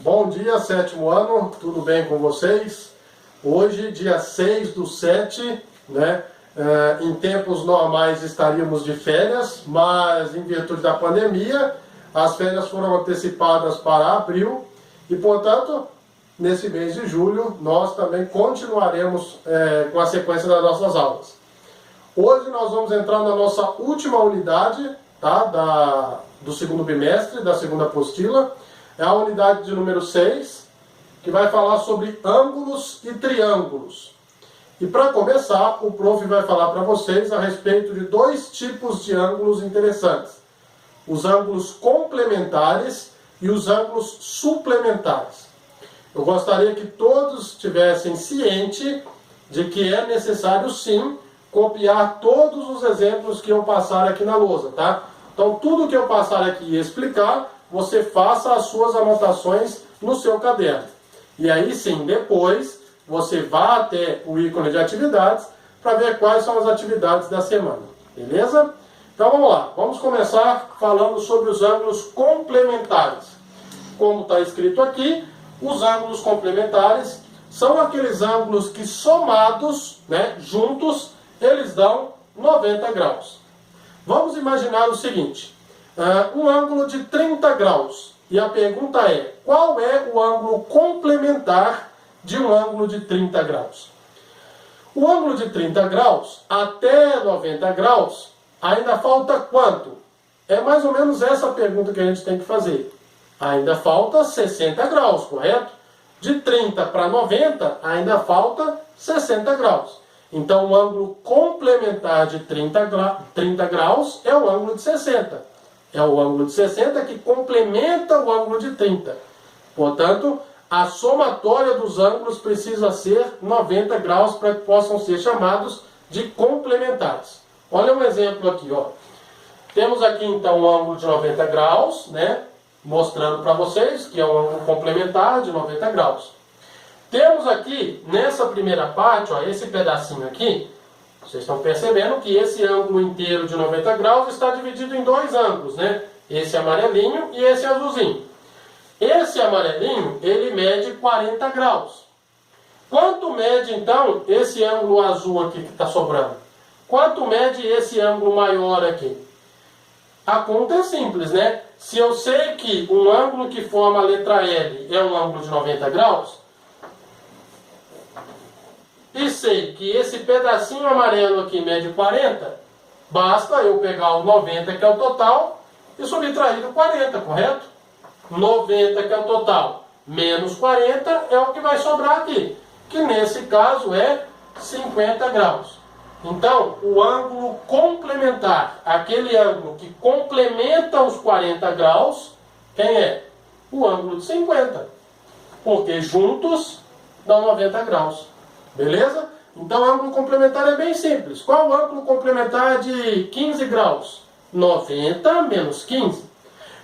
Bom dia, sétimo ano, tudo bem com vocês? Hoje, dia 6/7, né? Em tempos normais estaríamos de férias, mas em virtude da pandemia, as férias foram antecipadas para abril e, portanto, nesse mês de julho, nós também continuaremos com a sequência das nossas aulas. Hoje nós vamos entrar na nossa última unidade, tá? Do segundo bimestre, da segunda apostila. É a unidade de número 6, que vai falar sobre ângulos e triângulos. E para começar, o prof vai falar para vocês a respeito de dois tipos de ângulos interessantes. Os ângulos complementares e os ângulos suplementares. Eu gostaria que todos estivessem cientes de que é necessário sim copiar todos os exemplos que eu passar aqui na lousa, tá? Então tudo que eu passar aqui e explicar, você faça as suas anotações no seu caderno. E aí sim, depois, você vá até o ícone de atividades para ver quais são as atividades da semana. Beleza? Então vamos lá. Vamos começar falando sobre os ângulos complementares. Como está escrito aqui, os ângulos complementares são aqueles ângulos que somados, né, juntos, eles dão 90 graus. Vamos imaginar o seguinte. Um ângulo de 30 graus. E a pergunta é, qual é o ângulo complementar de um ângulo de 30 graus? O ângulo de 30 graus até 90 graus, ainda falta quanto? É mais ou menos essa pergunta que a gente tem que fazer. Ainda falta 60 graus, correto? De 30 para 90, ainda falta 60 graus. Então, o ângulo complementar de 30 graus é o ângulo de 60. É o ângulo de 60 que complementa o ângulo de 30. Portanto, a somatória dos ângulos precisa ser 90 graus para que possam ser chamados de complementares. Olha um exemplo aqui, ó. Temos aqui então um ângulo de 90 graus, né? Mostrando para vocês que é um ângulo complementar de 90 graus. Temos aqui, nessa primeira parte, ó, esse pedacinho aqui, vocês estão percebendo que esse ângulo inteiro de 90 graus está dividido em dois ângulos, né? Esse amarelinho e esse azulzinho. Esse amarelinho, ele mede 40 graus. Quanto mede, então, esse ângulo azul aqui que está sobrando? Quanto mede esse ângulo maior aqui? A conta é simples, né? Se eu sei que um ângulo que forma a letra L é um ângulo de 90 graus, e sei que esse pedacinho amarelo aqui mede 40, basta eu pegar o 90, que é o total, e subtrair do 40, correto? 90, que é o total, menos 40 é o que vai sobrar aqui, que nesse caso é 50 graus. Então, o ângulo complementar, aquele ângulo que complementa os 40 graus, quem é? O ângulo de 50, porque juntos dão 90 graus. Beleza? Então, o ângulo complementar é bem simples. Qual o ângulo complementar de 15 graus? 90 menos 15.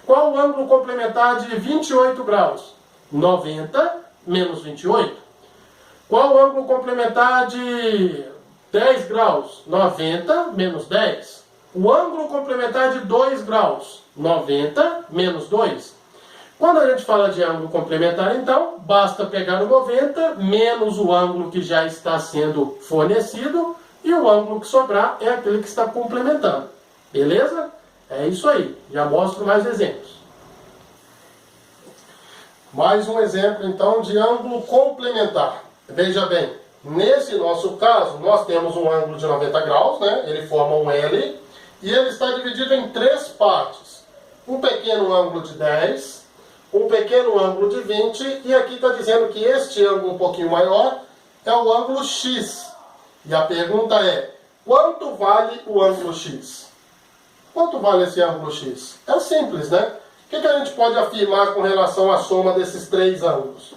Qual o ângulo complementar de 28 graus? 90 menos 28. Qual o ângulo complementar de 10 graus? 90 menos 10. O ângulo complementar de 2 graus? 90 menos 2. Quando a gente fala de ângulo complementar, então, basta pegar o 90 menos o ângulo que já está sendo fornecido e o ângulo que sobrar é aquele que está complementando. Beleza? É isso aí. Já mostro mais exemplos. Mais um exemplo, então, de ângulo complementar. Veja bem, nesse nosso caso, nós temos um ângulo de 90 graus, né? Ele forma um L e ele está dividido em três partes. Um pequeno ângulo de 10, um pequeno ângulo de 20, e aqui está dizendo que este ângulo um pouquinho maior é o ângulo X. E a pergunta é, quanto vale o ângulo X? Quanto vale esse ângulo X? É simples, né? O que a gente pode afirmar com relação à soma desses três ângulos?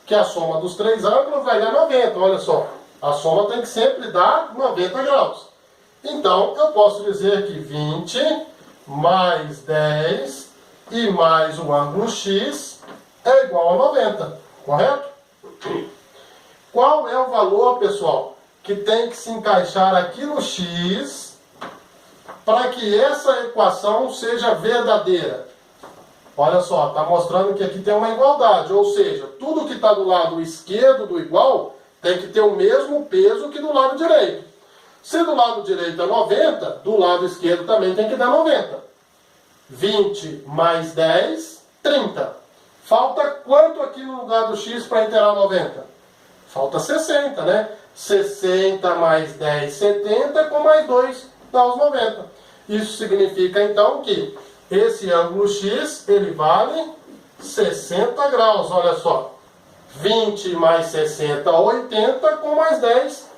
Que a soma dos três ângulos vai dar 90, olha só. A soma tem que sempre dar 90 graus. Então, eu posso dizer que 20 mais 10... e mais o ângulo X é igual a 90, correto? Qual é o valor, pessoal, que tem que se encaixar aqui no X para que essa equação seja verdadeira? Olha só, está mostrando que aqui tem uma igualdade, ou seja, tudo que está do lado esquerdo do igual tem que ter o mesmo peso que do lado direito. Se do lado direito é 90, do lado esquerdo também tem que dar 90. 20 mais 10, 30. Falta quanto aqui no lugar do x para inteirar 90? Falta 60, né? 60 mais 10, 70, com mais 2 dá os 90. Isso significa então que esse ângulo x, ele vale 60 graus, olha só. 20 mais 60, 80, com mais 10,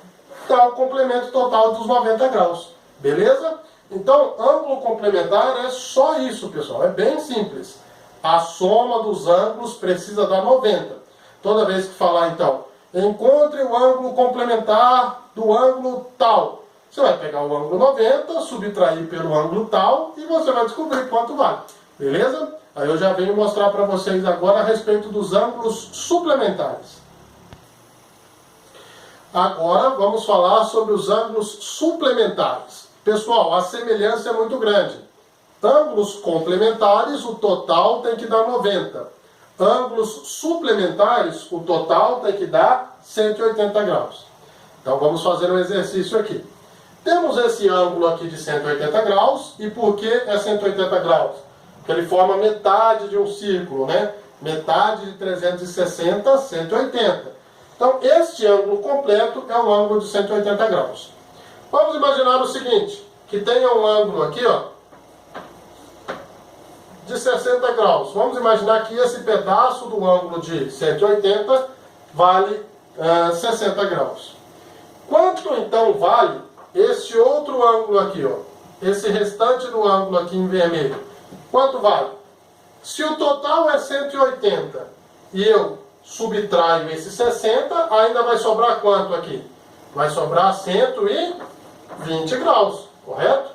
dá o complemento total dos 90 graus. Beleza? Então, ângulo complementar é só isso, pessoal. É bem simples. A soma dos ângulos precisa dar 90. Toda vez que falar, então, encontre o ângulo complementar do ângulo tal. Você vai pegar o ângulo 90, subtrair pelo ângulo tal e você vai descobrir quanto vale. Beleza? Aí eu já venho mostrar para vocês agora a respeito dos ângulos suplementares. Agora vamos falar sobre os ângulos suplementares. Pessoal, a semelhança é muito grande. Ângulos complementares, o total tem que dar 90. Ângulos suplementares, o total tem que dar 180 graus. Então vamos fazer um exercício aqui. Temos esse ângulo aqui de 180 graus. E por que é 180 graus? Porque ele forma metade de um círculo, né? Metade de 360, 180. Então, este ângulo completo é um ângulo de 180 graus. Vamos imaginar o seguinte, que tenha um ângulo aqui, ó, de 60 graus. Vamos imaginar que esse pedaço do ângulo de 180 vale 60 graus. Quanto então vale este outro ângulo aqui, ó? Esse restante do ângulo aqui em vermelho? Quanto vale? Se o total é 180 e eu subtraio esse 60, ainda vai sobrar quanto aqui? Vai sobrar 120 graus, correto?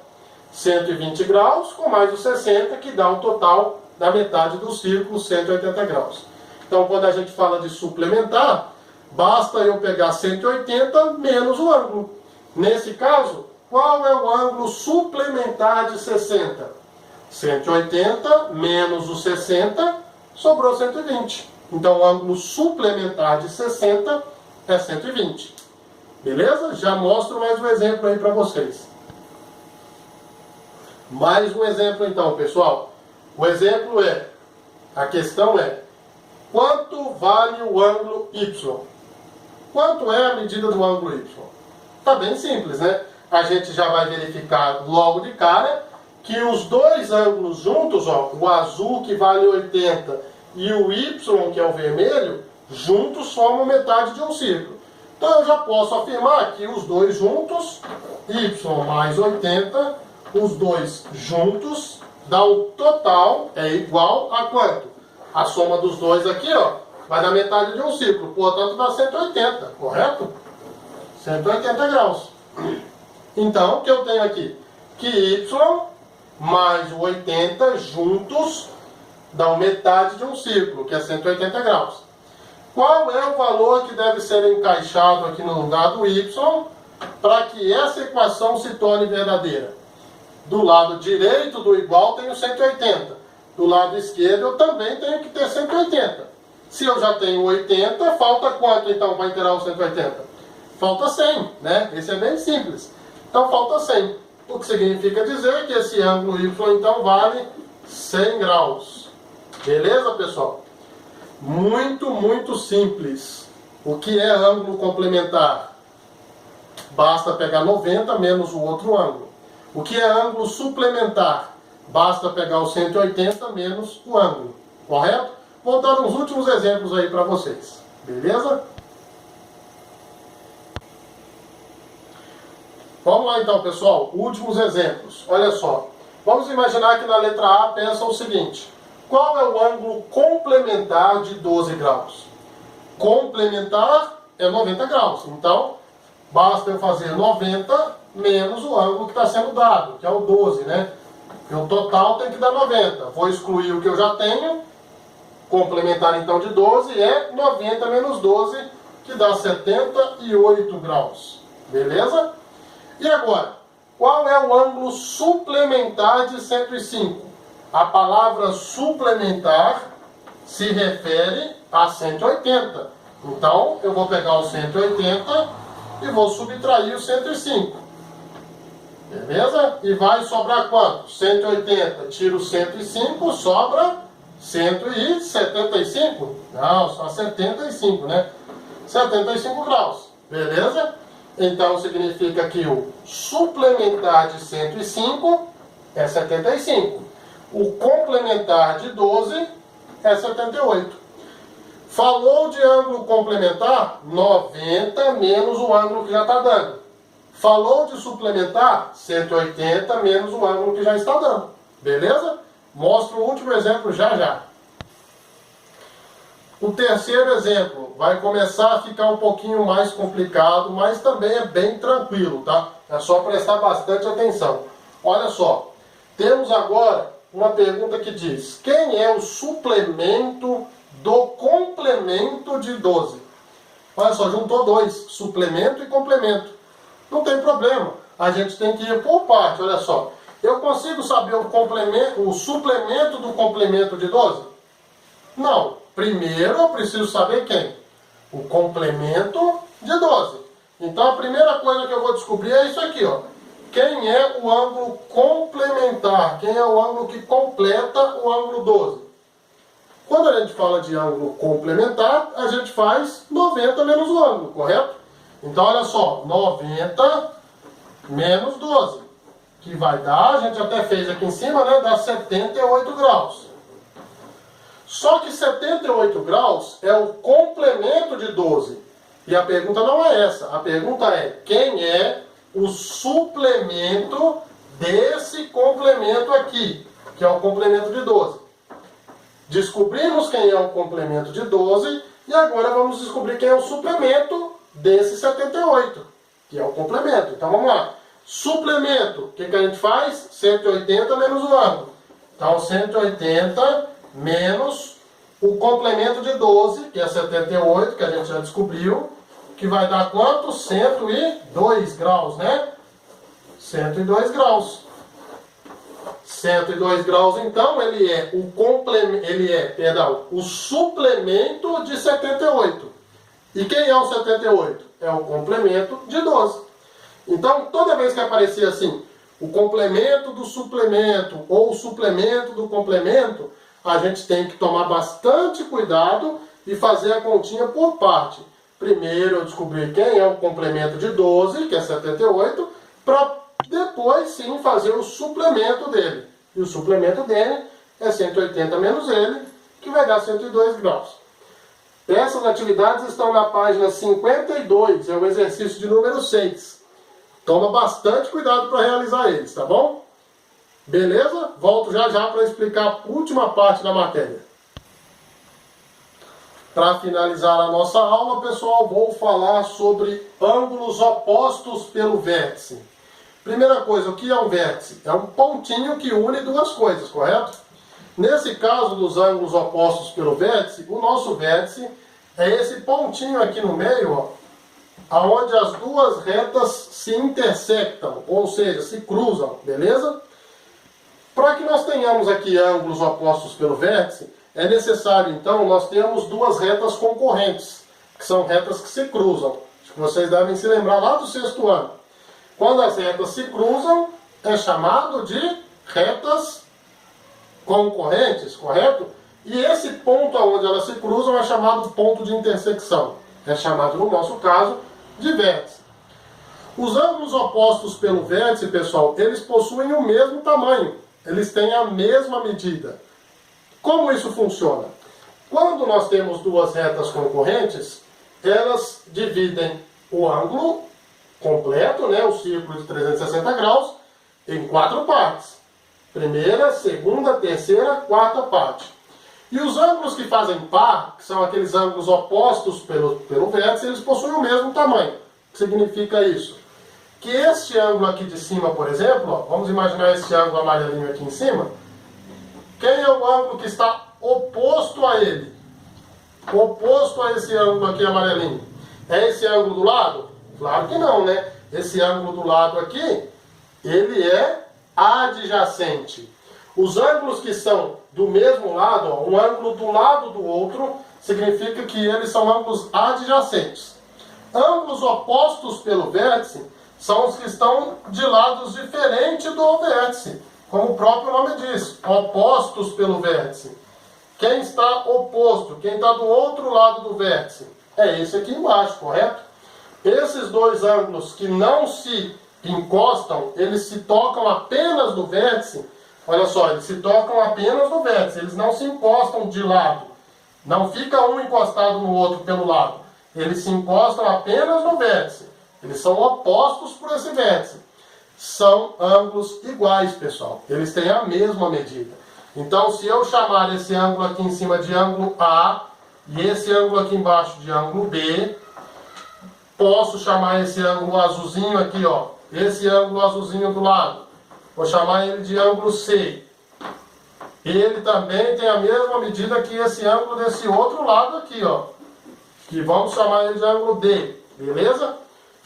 120 graus com mais os 60, que dá um total da metade do círculo, 180 graus. Então, quando a gente fala de suplementar, basta eu pegar 180 menos o ângulo. Nesse caso, qual é o ângulo suplementar de 60? 180 menos os 60, sobrou 120. Então, o ângulo suplementar de 60 é 120. Beleza? Já mostro mais um exemplo aí para vocês. Mais um exemplo então, pessoal. O exemplo é, a questão é, quanto vale o ângulo Y? Quanto é a medida do ângulo Y? Está bem simples, né? A gente já vai verificar logo de cara que os dois ângulos juntos, ó, o azul que vale 80 e o Y, que é o vermelho, juntos formam metade de um círculo. Então eu já posso afirmar que os dois juntos, Y mais 80, os dois juntos, dá o total, é igual a quanto? A soma dos dois aqui, ó, vai dar metade de um círculo, portanto dá 180, correto? 180 graus. Então, o que eu tenho aqui? Que Y mais o 80 juntos dão metade de um círculo, que é 180 graus. Qual é o valor que deve ser encaixado aqui no lugar do Y para que essa equação se torne verdadeira? Do lado direito do igual tenho 180. Do lado esquerdo eu também tenho que ter 180. Se eu já tenho 80, falta quanto então para inteirar o 180? Falta 100, né? Esse é bem simples. Então falta 100. O que significa dizer que esse ângulo Y então vale 100 graus. Beleza, pessoal? Muito, muito simples. O que é ângulo complementar? Basta pegar 90 menos o outro ângulo. O que é ângulo suplementar? Basta pegar o 180 menos o ângulo. Correto? Vou dar uns últimos exemplos aí para vocês. Beleza? Vamos lá então, pessoal. Últimos exemplos. Olha só. Vamos imaginar que na letra A pensa o seguinte. Qual é o ângulo complementar de 12 graus? Complementar é 90 graus. Então, basta eu fazer 90 menos o ângulo que está sendo dado, que é o 12, né? Porque o total tem que dar 90. Vou excluir o que eu já tenho. Complementar então de 12 é 90 menos 12, que dá 78 graus. Beleza? E agora, qual é o ângulo suplementar de 105? A palavra suplementar se refere a 180. Então, eu vou pegar o 180 e vou subtrair o 105. Beleza? E vai sobrar quanto? 180, tiro 105, sobra 175? Não, só 75, né? 75 graus. Beleza? Então, significa que o suplementar de 105 é 75. O complementar de 12 é 78. Falou de ângulo complementar, 90 menos o ângulo que já está dando. Falou de suplementar, 180 menos o ângulo que já está dando. Beleza? Mostro o último exemplo já. O terceiro exemplo vai começar a ficar um pouquinho mais complicado, mas também é bem tranquilo, tá? É só prestar bastante atenção. Olha só, temos agora uma pergunta que diz: quem é o suplemento do complemento de 12? Olha só, juntou dois, suplemento e complemento. Não tem problema, a gente tem que ir por parte, olha só. Eu consigo saber o suplemento do complemento de 12? Não. Primeiro eu preciso saber quem? O complemento de 12. Então a primeira coisa que eu vou descobrir é isso aqui, ó. Quem é o ângulo complementar? Quem é o ângulo que completa o ângulo 12? Quando a gente fala de ângulo complementar, a gente faz 90 menos o ângulo, correto? Então olha só, 90 menos 12, que vai dar, a gente até fez aqui em cima, né? Dá 78 graus. Só que 78 graus é o complemento de 12. E a pergunta não é essa. A pergunta é: quem é o suplemento desse complemento aqui, que é o complemento de 12? Descobrimos quem é o complemento de 12 e agora vamos descobrir quem é o suplemento desse 78, que é o complemento. Então vamos lá. Suplemento, o que a gente faz? 180 menos o ângulo. Então 180 menos o complemento de 12, que é 78, que a gente já descobriu, que vai dar quanto? 102 graus, né? 102 graus. 102 graus, então, ele é o suplemento de 78. E quem é o 78? É o complemento de 12. Então, toda vez que aparecer assim, o complemento do suplemento ou o suplemento do complemento, a gente tem que tomar bastante cuidado e fazer a continha por parte. Primeiro eu descobrir quem é o complemento de 12, que é 78, para depois sim fazer o suplemento dele. E o suplemento dele é 180 menos ele, que vai dar 102 graus. Essas atividades estão na página 52, é o exercício de número 6. Toma bastante cuidado para realizar eles, tá bom? Beleza? Volto já para explicar a última parte da matéria. Para finalizar a nossa aula, pessoal, vou falar sobre ângulos opostos pelo vértice. Primeira coisa, o que é um vértice? É um pontinho que une duas coisas, correto? Nesse caso dos ângulos opostos pelo vértice, o nosso vértice é esse pontinho aqui no meio, ó, onde as duas retas se intersectam, ou seja, se cruzam, beleza? Para que nós tenhamos aqui ângulos opostos pelo vértice, é necessário, então, nós termos duas retas concorrentes, que são retas que se cruzam. Acho que vocês devem se lembrar lá do 6º ano. Quando as retas se cruzam, é chamado de retas concorrentes, correto? E esse ponto onde elas se cruzam é chamado ponto de intersecção. É chamado, no nosso caso, de vértice. Os ângulos opostos pelo vértice, pessoal, eles possuem o mesmo tamanho. Eles têm a mesma medida. Como isso funciona? Quando nós temos duas retas concorrentes, elas dividem o ângulo completo, né, o círculo de 360 graus, em 4 partes. Primeira, segunda, terceira, quarta parte. E os ângulos que fazem par, que são aqueles ângulos opostos pelo vértice, eles possuem o mesmo tamanho. O que significa isso? Que este ângulo aqui de cima, por exemplo, ó, vamos imaginar esse ângulo amarelinho aqui em cima. Quem é o ângulo que está oposto a ele? Oposto a esse ângulo aqui amarelinho. É esse ângulo do lado? Claro que não, né? Esse ângulo do lado aqui, ele é adjacente. Os ângulos que são do mesmo lado, ó, um ângulo do lado do outro, significa que eles são ângulos adjacentes. Ângulos opostos pelo vértice são os que estão de lados diferentes do vértice, como o próprio nome diz, opostos pelo vértice. Quem está oposto, quem está do outro lado do vértice, é esse aqui embaixo, correto? Esses dois ângulos que não se encostam, eles se tocam apenas no vértice. Olha só, eles se tocam apenas no vértice, eles não se encostam de lado. Não fica um encostado no outro pelo lado. Eles se encostam apenas no vértice. Eles são opostos por esse vértice. São ângulos iguais, pessoal. Eles têm a mesma medida. Então, se eu chamar esse ângulo aqui em cima de ângulo A e esse ângulo aqui embaixo de ângulo B, posso chamar esse ângulo azulzinho aqui, ó, esse ângulo azulzinho do lado, vou chamar ele de ângulo C. Ele também tem a mesma medida que esse ângulo desse outro lado aqui, ó, que vamos chamar ele de ângulo D, beleza?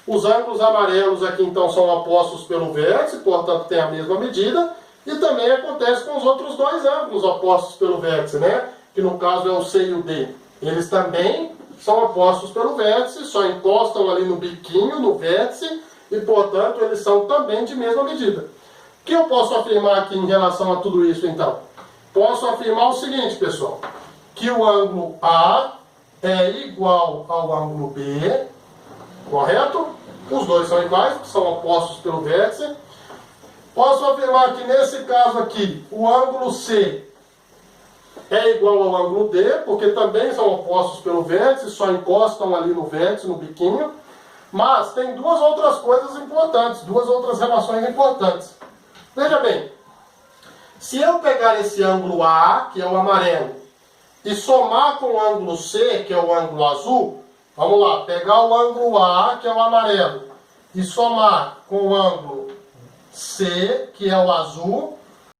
Os ângulos amarelos aqui então são opostos pelo vértice, portanto tem a mesma medida, e também acontece com os outros dois ângulos opostos pelo vértice, né? Que no caso é o C e o D. Eles também são opostos pelo vértice, só encostam ali no biquinho, no vértice, e portanto eles são também de mesma medida. O que eu posso afirmar aqui em relação a tudo isso então? Posso afirmar o seguinte, pessoal, que o ângulo A é igual ao ângulo B, correto? Os dois são iguais, são opostos pelo vértice. Posso afirmar que nesse caso aqui, o ângulo C é igual ao ângulo D, porque também são opostos pelo vértice, só encostam ali no vértice, no biquinho. Mas tem duas outras coisas importantes, duas outras relações importantes. Veja bem, se eu pegar esse ângulo A, que é o amarelo, e somar com o ângulo C, que é o ângulo azul, vamos lá, pegar o ângulo A, que é o amarelo, e somar com o ângulo C, que é o azul,